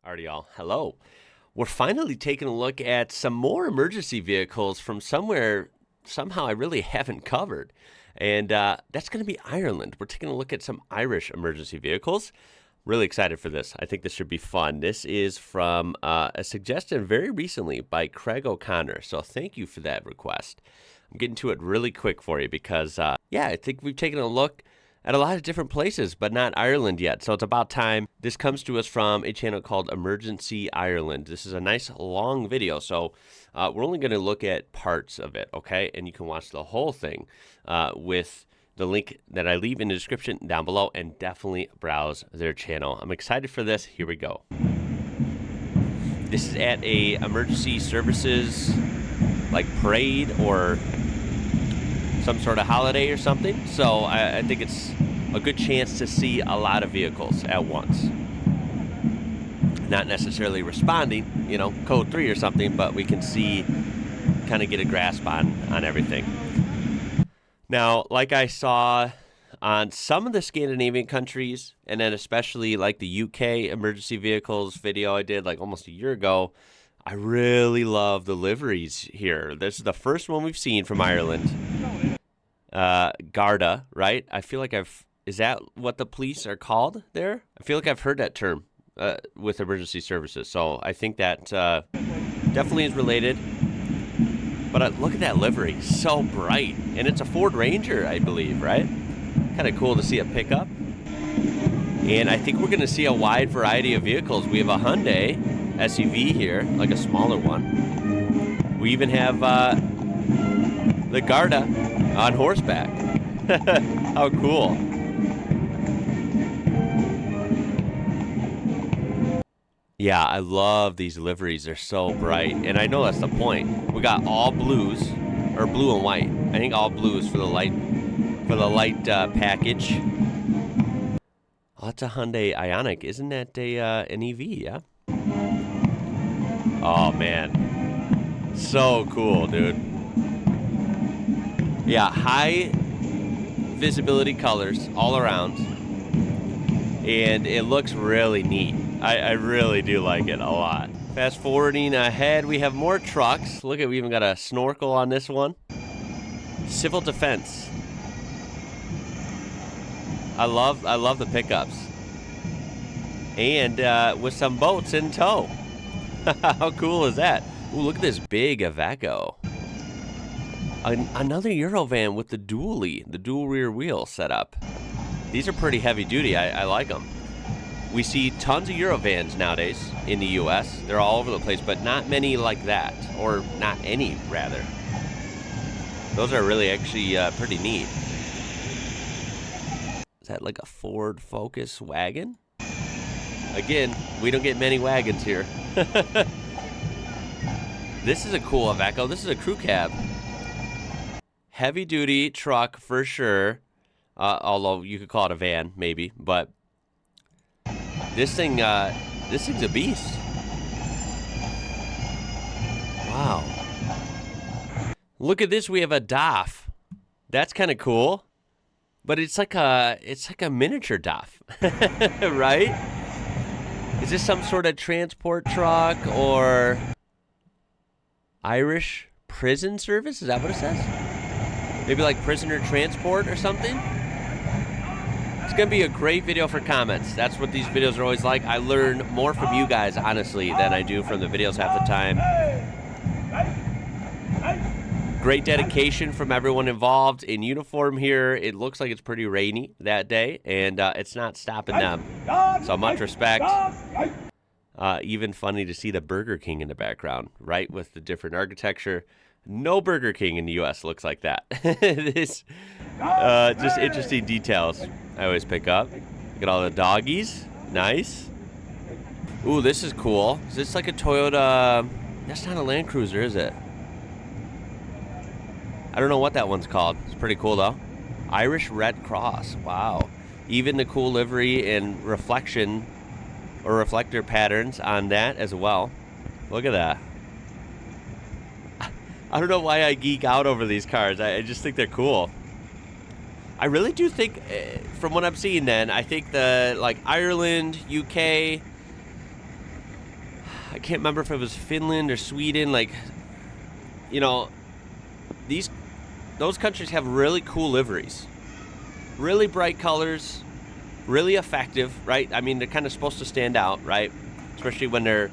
Alrighty, y'all. Hello. We're finally taking a look at some more emergency vehicles from somewhere, somehow I really haven't covered. And that's going to be Ireland. We're taking a look at some Irish emergency vehicles. Really excited for this. I think this should be fun. This is from a suggestion very recently by Craig O'Connor. So thank you for that request. I'm getting to it really quick for you because, I think we've taken a look at a lot of different places, but not Ireland yet. So it's about time. This comes to us from a channel called Emergency Ireland. This is a nice long video, so we're only going to look at parts of it, okay? And you can watch the whole thing with the link that I leave in the description down below, and definitely browse their channel. I'm excited for this. Here we go. This is at a emergency services like parade or some sort of holiday or something. So I think it's a good chance to see a lot of vehicles at once. Not necessarily responding, code 3 or something, but we can see, kind of get a grasp on everything. Now, like I saw on some of the Scandinavian countries, and then especially like the UK emergency vehicles video I did like almost a year ago, I really love the liveries here. This is the first one we've seen from Ireland. Garda, right? I feel like is that what the police are called there? I feel like I've heard that term with emergency services. So I think that definitely is related. But look at that livery, so bright. And it's a Ford Ranger, I believe, right? Kind of cool to see a pickup. And I think we're going to see a wide variety of vehicles. We have a Hyundai SUV here, like a smaller one. We even have the Garda on horseback. How cool. Yeah, I love these liveries. They're so bright. And I know that's the point. We got all blues, or blue and white. I think all blues for the light package. Oh, that's a Hyundai Ioniq. Isn't that an EV, yeah? Oh, man. So cool, dude. Yeah, high visibility colors all around. And it looks really neat. I really do like it a lot. Fast forwarding ahead, we have more trucks. Look at, we even got a snorkel on this one. Civil defense. I love the pickups. And with some boats in tow. How cool is that? Ooh, look at this big Iveco. Another Eurovan with the dual rear wheel setup. These are pretty heavy duty. I like them. We see tons of Eurovans nowadays in the U.S. They're all over the place, but not many like that, or not any, rather. Those are really actually pretty neat. Is that like a Ford Focus wagon? Again, we don't get many wagons here. This is a cool Iveco. This is a crew cab. Heavy duty truck for sure. Although you could call it a van, maybe, but this thing's a beast. Wow. Look at this. We have a DAF. That's kind of cool, but it's like a miniature DAF, right? Is this some sort of transport truck or Irish prison service? Is that what it says? Maybe like prisoner transport or something? It's going to be a great video for comments. That's what these videos are always like. I learn more from you guys, honestly, than I do from the videos half the time. Great dedication from everyone involved in uniform here. It looks like it's pretty rainy that day, and it's not stopping them. So much respect. Even funny to see the Burger King in the background, right, with the different architecture. No Burger King in the U.S. looks like that. This just interesting details I always pick up. Look at all the doggies. Nice. Ooh, this is cool. Is this like a Toyota? That's not a Land Cruiser, is it? I don't know what that one's called. It's pretty cool, though. Irish Red Cross. Wow. Even the cool livery and reflection or reflector patterns on that as well. Look at that. I don't know why I geek out over these cars. I just think they're cool. I really do think, from what I'm seeing then, I think the, like, Ireland, UK, I can't remember if it was Finland or Sweden. Like, you know, those countries have really cool liveries, really bright colors, really effective, right? I mean, they're kind of supposed to stand out, right? Especially when they're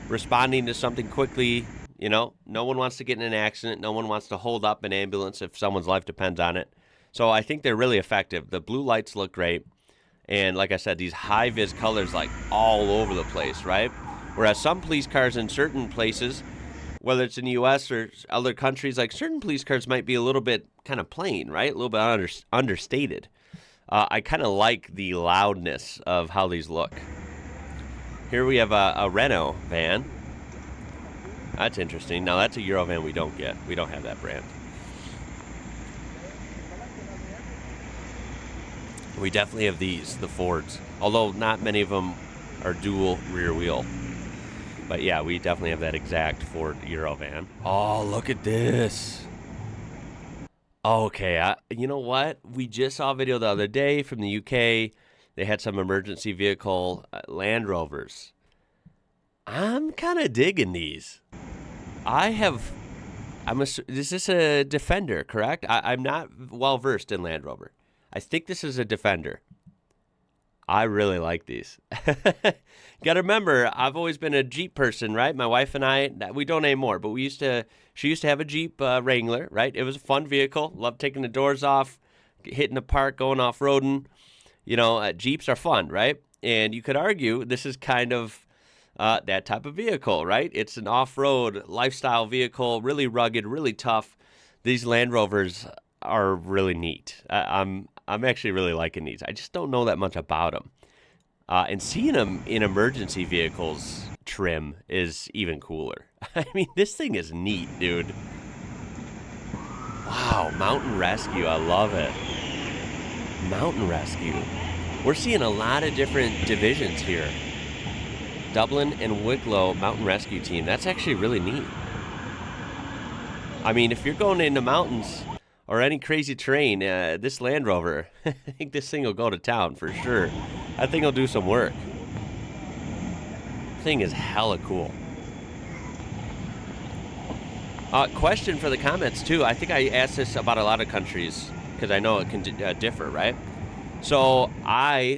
responding to something quickly. You know, no one wants to get in an accident. No one wants to hold up an ambulance if someone's life depends on it. So I think they're really effective. The blue lights look great. And like I said, these high-vis colors like all over the place, right? Whereas some police cars in certain places, whether it's in the U.S. or other countries, like certain police cars might be a little bit kind of plain, right? A little bit understated. I kind of like the loudness of how these look. Here we have a Renault van. That's interesting. Now that's a Euro van we don't get. We don't have that brand. We definitely have these, the Fords. Although not many of them are dual rear wheel. But yeah, we definitely have that exact Ford Euro van. Oh, look at this. Okay, you know what? We just saw a video the other day from the UK. They had some emergency vehicle Land Rovers. I'm kind of digging these. Is this a Defender, correct? I'm not well versed in Land Rover. I think this is a Defender. I really like these. Got to remember, I've always been a Jeep person, right? My wife and I, we don't anymore, but she used to have a Jeep Wrangler, right? It was a fun vehicle. Loved taking the doors off, hitting the park, going off-roading. You know, Jeeps are fun, right? And you could argue this is kind of that type of vehicle, right? It's an off-road lifestyle vehicle, really rugged, really tough. These Land Rovers are really neat. I'm actually really liking these. I just don't know that much about them. And seeing them in emergency vehicles trim is even cooler. I mean, this thing is neat, dude. Wow, Mountain Rescue. I love it. Mountain Rescue. We're seeing a lot of different divisions here. Dublin and Wicklow Mountain Rescue Team. That's actually really neat. I mean, if you're going into mountains or any crazy terrain, this Land Rover, I think this thing will go to town for sure. That thing will do some work. Thing is hella cool. Question for the comments, too. I think I asked this about a lot of countries because I know it can differ, right? So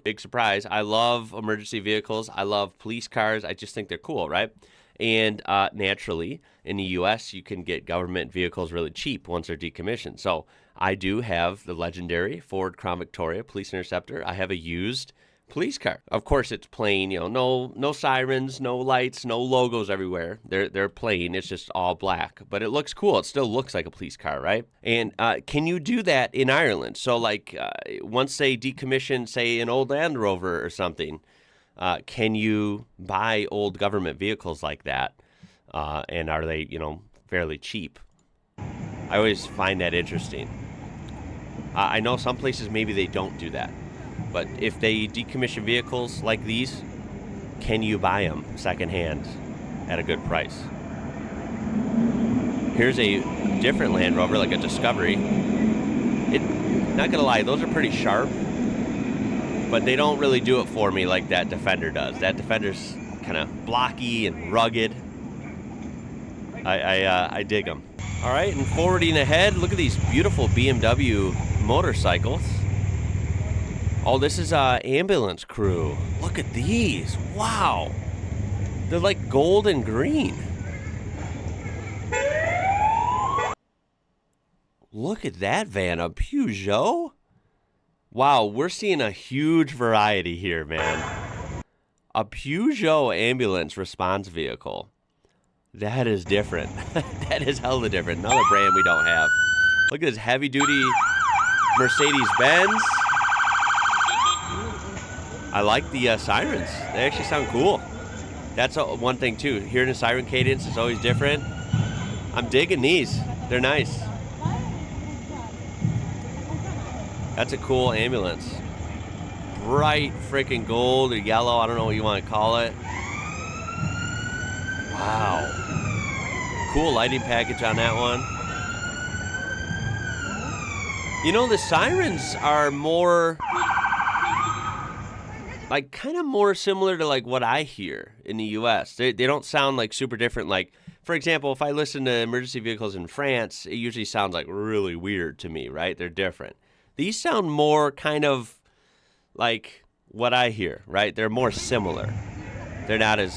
big surprise, I love emergency vehicles. I love police cars. I just think they're cool, right? And naturally, in the U.S., you can get government vehicles really cheap once they're decommissioned. So I do have the legendary Ford Crown Victoria Police Interceptor. I have a used police car. Of course, it's plain, you know, no sirens, no lights, no logos everywhere. They're plain. It's just all black. But it looks cool. It still looks like a police car, right? And can you do that in Ireland? So, like, once they decommission, say, an old Land Rover or something, can you buy old government vehicles like that? And are they, you know, fairly cheap? I always find that interesting. I know some places maybe they don't do that. But if they decommission vehicles like these, can you buy them secondhand at a good price? Here's a different Land Rover, like a Discovery. Not gonna lie, those are pretty sharp, but they don't really do it for me like that Defender does. That Defender's kind of blocky and rugged. I dig them. All right, and forwarding ahead, look at these beautiful BMW motorcycles. Oh, this is ambulance crew. Look at these. Wow. They're like gold and green. Look at that van, a Peugeot. Wow, we're seeing a huge variety here, man. A Peugeot ambulance response vehicle. That is different. That is hella different. Another brand we don't have. Look at this heavy-duty Mercedes-Benz. I like the sirens. They actually sound cool. That's one thing, too. Hearing a siren cadence is always different. I'm digging these. They're nice. That's a cool ambulance. Bright freaking gold or yellow. I don't know what you want to call it. Wow. Cool lighting package on that one. You know, the sirens are more like kind of more similar to like what I hear in the U.S. They don't sound like super different. Like, for example, if I listen to emergency vehicles in France, it usually sounds like really weird to me, right? They're different. These sound more kind of like what I hear, right? They're more similar. They're not as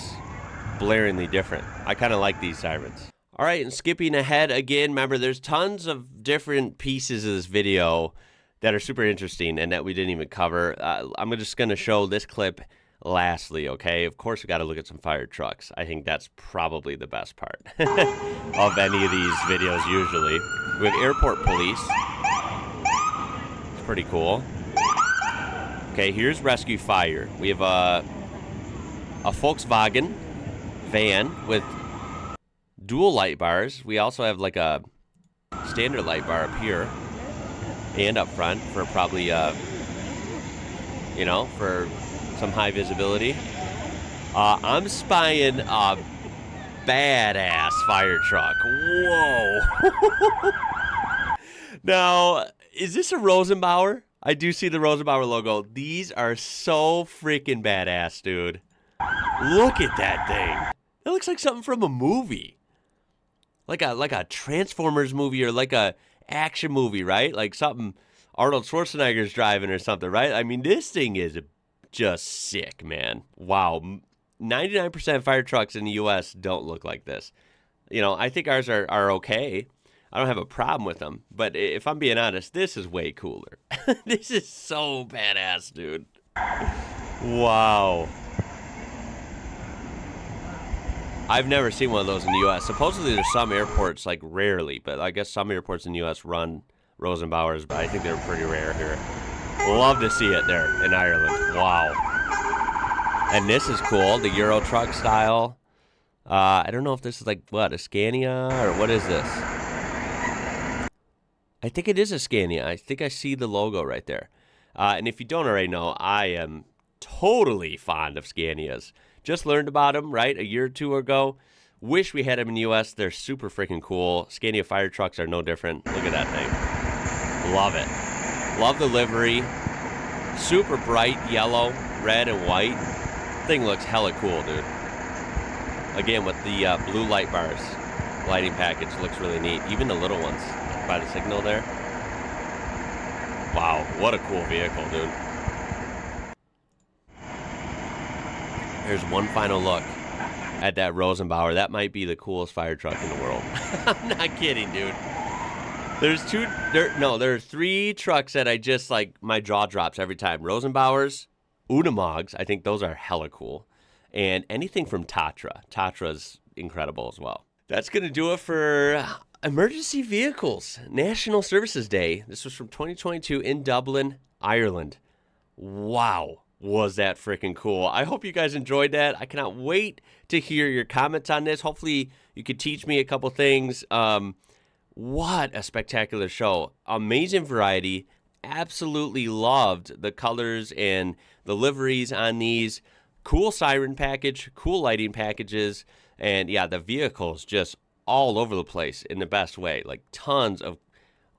blaringly different. I kind of like these sirens. All right, and skipping ahead again, remember there's tons of different pieces of this video that are super interesting and that we didn't even cover. I'm just going to show this clip lastly, okay? Of course, we got to look at some fire trucks. I think that's probably the best part of any of these videos usually. We have airport police. It's pretty cool. Okay, here's rescue fire. We have a Volkswagen van with dual light bars. We also have like a standard light bar up here and up front for probably, for some high visibility. I'm spying a badass fire truck. Whoa. Now, is this a Rosenbauer? I do see the Rosenbauer logo. These are so freaking badass, dude. Look at that thing. That looks like something from a movie. Like a Transformers movie or like a action movie, right? Like something Arnold Schwarzenegger's driving or something, right? I mean, this thing is just sick, man. Wow. 99% fire trucks in the U.S. don't look like this. I think ours are okay. I don't have a problem with them. But if I'm being honest, this is way cooler. This is so badass, dude. Wow. I've never seen one of those in the U.S. Supposedly there's some airports, like rarely, but I guess some airports in the U.S. run Rosenbauers, but I think they're pretty rare here. Love to see it there in Ireland. Wow. And this is cool, the Euro truck style. I don't know if this is like, what, a Scania, or what is this? I think it is a Scania. I think I see the logo right there. And if you don't already know, I am totally fond of Scanias. Just learned about them, right, a year or two ago. Wish we had them in the U.S. They're super freaking cool. Scania fire trucks are no different. Look at that thing. Love it. Love the livery. Super bright yellow, red, and white. Thing looks hella cool, dude. Again, with the blue light bars. Lighting package looks really neat. Even the little ones by the signal there. Wow, what a cool vehicle, dude. Here's one final look at that Rosenbauer. That might be the coolest fire truck in the world. I'm not kidding, dude. There are three trucks that I just, like, my jaw drops every time. Rosenbauers, Unimogs, I think those are hella cool. And anything from Tatra. Tatra's incredible as well. That's going to do it for Emergency Vehicles National Services Day. This was from 2022 in Dublin, Ireland. Wow. Was that freaking cool. I hope you guys enjoyed that. I cannot wait to hear your comments on this. Hopefully you could teach me a couple things. What a spectacular show. Amazing variety. Absolutely loved the colors and the liveries on these. Cool siren package, cool lighting packages, and yeah, the vehicles just all over the place in the best way. Like tons of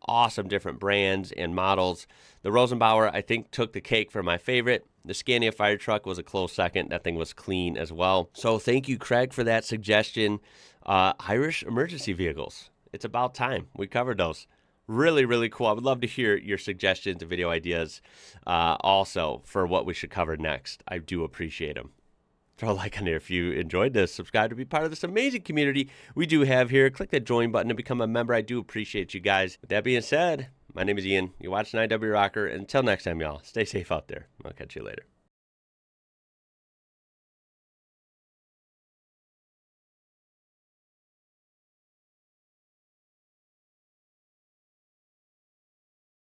awesome different brands and models. The Rosenbauer, I think, took the cake for my favorite. The Scania fire truck was a close second. That thing was clean as well. So thank you, Craig, for that suggestion. Irish emergency vehicles. It's about time. We covered those. Really, really cool. I would love to hear your suggestions and video ideas also for what we should cover next. I do appreciate them. Throw a like on there if you enjoyed this. Subscribe to be part of this amazing community we do have here. Click that join button to become a member. I do appreciate you guys. With that being said, my name is Ian. You're watching IW Rocker. Until next time, y'all, stay safe out there. I'll catch you later.